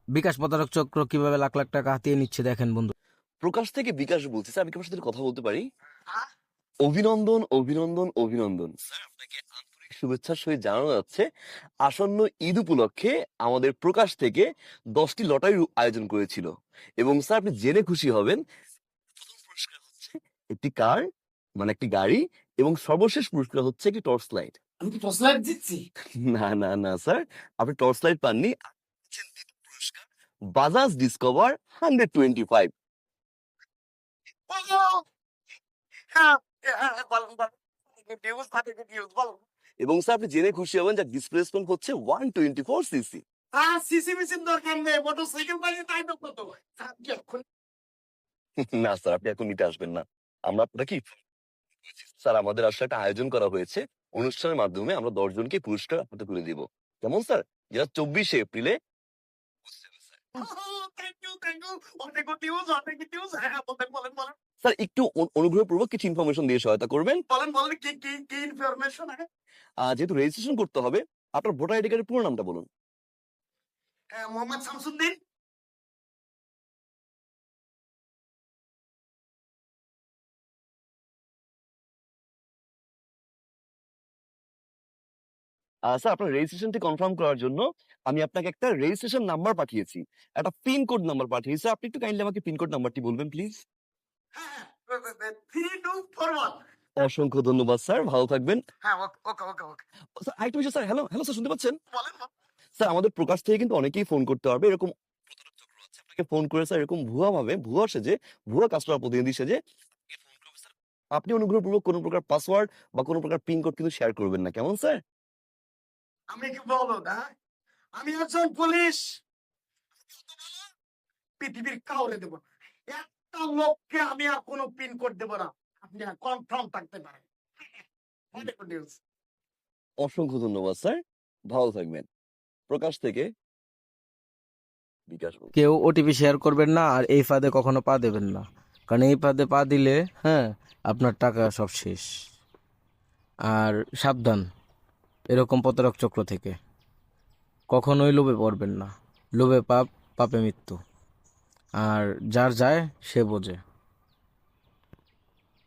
বিকাশ প্রতারক চক্র কিভাবে লাখ লাখ টাকা হাতিয়ে নিচ্ছে দেখেন বন্ধু। প্রকাশ থেকে বিকাশ বলছি স্যার, আমি কি আপনার সাথে কথা বলতে পারি? অভিনন্দন, অভিনন্দন, অভিনন্দন স্যার, আপনাকে আন্তরিক শুভেচ্ছার সহিত জানানো যাচ্ছে আসন্ন ঈদ উপলক্ষে আমাদের প্রকাশ থেকে 10টি লটারির আয়োজন করেছিল। এবং স্যার, আপনি জেনে খুশি হবেন, প্রথম পুরস্কার হচ্ছে একটি কার, মানে একটি গাড়ি, এবং সর্বশেষ পুরস্কার হচ্ছে একটি টর্চ লাইট। আমি কি টর্চ লাইট দিচ্ছি? না না না স্যার, আপনি টর্চ লাইট পাননি, আপনি পাচ্ছেন দ্বিতীয় পুরস্কার বাজাজ ডিসকভার 125। বলো। হ্যাঁ, বলেন বলেন। নিউজ থাকে, নিউজ বলো। এবং স্যার, আপনি জেনে খুশি হবেন যে ডিসপ্লেসমেন্ট হচ্ছে 124 সিসি। সিসি মিসির দরকার নেই, মোটরসাইকেল পাইলে তাই তো কত। এখন না স্যার, আপনি এখন নিতে আসবেন না। আমরা আপনাকে স্যার, আমাদের আসলে একটা আয়োজন করা হয়েছে, অনুষ্ঠানের মাধ্যমে আমরা 10 জনকে পুরস্কার হাতে তুলে দিব। কেমন স্যার? যেটা 24শে এপ্রিলে। Thank you, thank you. অনেক নিউজ, অনেক নিউজ। হ্যাঁ, বলেন বলেন বলেন। স্যার, একটু অনুগ্রহপূর্বক কিছু ইনফরমেশন দিয়ে সহায়তা করবেন। বলেন বলেন, কি কি কি ইনফরমেশন? যেহেতু রেজিস্ট্রেশন করতে হবে, আপনার ভোটার আইডি কার্ডের পুরো নামটা বলুন। মোহাম্মদ শামসুদ্দিন। স্যার, আপনার রেজিস্ট্রেশনটি কনফার্ম করার জন্য আমি আপনাকে একটা রেজিস্ট্রেশন নাম্বার পাঠিয়েছি, একটা পিন কোড নাম্বার পাঠিয়েছি। আপনি একটু কাইন্ডলি আমাকে পিন কোড নাম্বারটি বলবেন প্লিজ। হ্যাঁ, 3241। অসংখ্য ধন্যবাদ স্যার, ভালো থাকবেন। হ্যাঁ, ওকে ওকে ওকে ওকে। স্যার, আরেকটা বিষয় স্যার, হ্যালো হ্যালো স্যার, শুনতে পাচ্ছেন? বলেন বলেন। স্যার, আমাদের প্রকাশ থেকে কিন্তু অনেকেই ফোন করতে পারবে, এরকম প্রতারক চক্র আছে, আপনাকে ফোন করে স্যার এরকম ভুয়া ভাবে, ভুয়া সেজে, ভুয়া কাস্টমার প্রতিনিধি সেজে আপনাকে ফোন করবে স্যার। আপনি অনুগ্রহপূর্বক কোনো প্রকার পাসওয়ার্ড বা কোনো প্রকার পিন কোড কিন্তু শেয়ার করবেন না, কেমন স্যার? আমি কি বলো না? আমি একজন পুলিশ। পৃথিবীর কাউরে দেব না। একটা লোককে আমি আর কোনো পিন কোড দেব না। আপনি কনফার্ম থাকতে পারেন। অনেক নিউজ। অসংখ্য ধন্যবাদ স্যার, ভালো থাকবেন। প্রকাশ থেকে বিকাশ বলছি। কেউ ওটিপি শেয়ার করবেন না, আর এই ফাঁদে কখনো পা দেবেন না, কারণ এই ফাঁদে পা দিলে হ্যাঁ আপনার টাকা সব শেষ। আর সাবধান এরকম প্রতারক চক্র থেকে, কখনোই লোভে পড়বেন না। লোভে পাপ, পাপে মৃত্যু। আর যার যায় সে বোঝে।